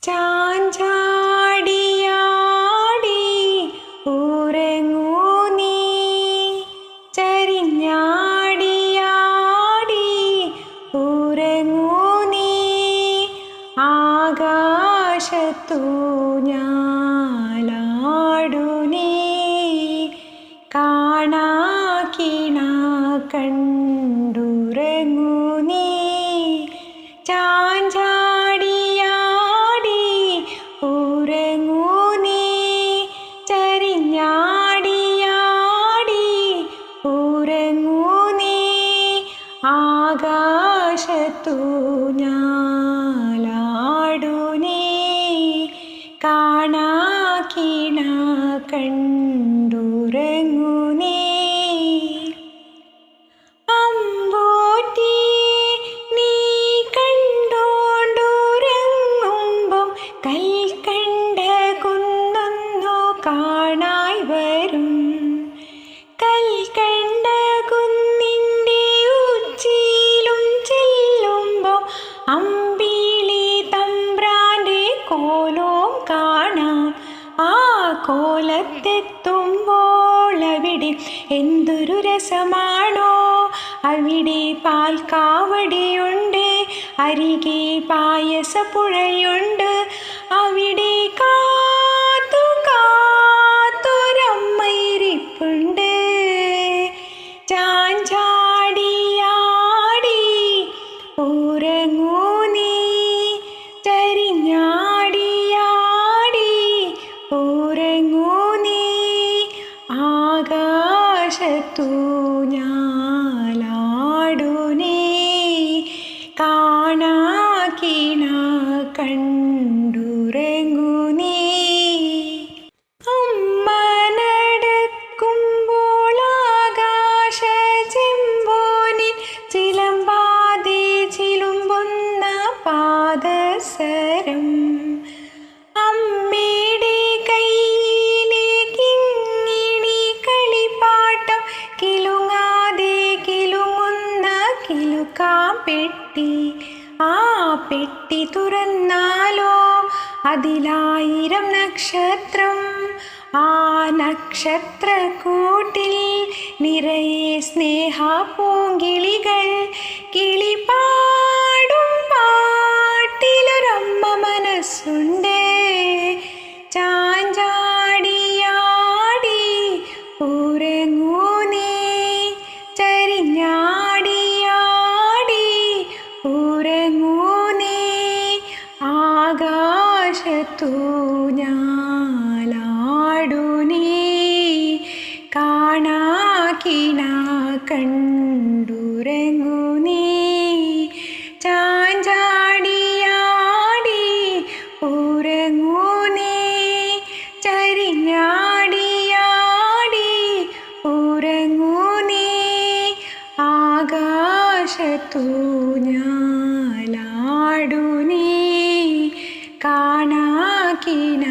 ചാഞ്ചാടിയാടി ഉറങ്ങൂ നീ, ചരിഞ്ഞാടിയാടി ഉറങ്ങൂ നീ, ആകാശത്തു ഞാലാടു നീ, കാണാക്കിണ കണ്ടുറങ്ങൂ നീ. ചാഞ്ചാടിയാടി ഉറങ്ങൂ നീ, ചരിഞ്ഞാടിയാടി ഉറങ്ങൂ നീ, ആകാശത്തു ഞാലാടു നീ, കാണാക്കിണ കണ്ടുറങ്ങൂ നീ. കൽക്കണ്ട കുന്നൊന്നു കാണായി വരും, കൽക്കണ്ട കുന്നിൻ്റെ ഉച്ചിയിലും ചെല്ലുമ്പോൾ അമ്പിളി തമ്പ്രാൻ്റെ കോലവും കാണാം. ആ കോലത്തെത്തുമ്പോൾ അവിടെ എന്തൊരു രസമാണോ! അവിടെ പാൽക്കാവടിയുണ്ട്, അരികെ പായസപ്പുഴയുണ്ട്, അവിടെ കാത്തു കാത്തൊരമ്മയിരിപ്പുണ്ട്. ചാഞ്ചാടിയാടി ഉറങ്ങൂ നീ, ചരിഞ്ഞാടിയാടി ഉറങ്ങൂ നീ, ആകാശത്തു ഞാലാടു നീ, കാണാക്കിണ കണ്ടുറങ്ങൂ നീ. അമ്മ നടക്കുമ്പോൾ ആകാശ ചെമ്പോനിൽ ചിലമ്പാതെ ചിലുമ്പുന്ന പാദസരം, അമ്മയുടെ കയ്യിലെ കിങ്ങിണി കളിപ്പാട്ടം, കിലുങ്ങാതെ കിലുങ്ങുന്ന കിലുക്കാം പെട്ടി. ആ പെട്ടി തുറന്നാലോ അതിലായിരം നക്ഷത്രം, ആ നക്ഷത്രക്കൂട്ടിൽ നിറയെ സ്നേഹപ്പൂങ്കിളികൾ, കിളിപാടും പാട്ടിലൊരമ്മ മനസ്സുണ്ട്. ചാഞ്ചാടിയാടി ഉറങ്ങൂ നീ, ചരിഞ്ഞാടിയാടി ഉറങ്ങൂ നീ, ആകാശത്തു ഞാലാടു നീ, കാണാക്കിണ കണ്ടുറങ്ങൂ നീ. ചാഞ്ചാടിയാടി ഉറങ്ങൂ നീ, ചരിഞ്ഞാടിയാടി ഉറങ്ങൂ നീ, ആകാശത്തു ഞാലാടു നീ, കാണാക്കിണ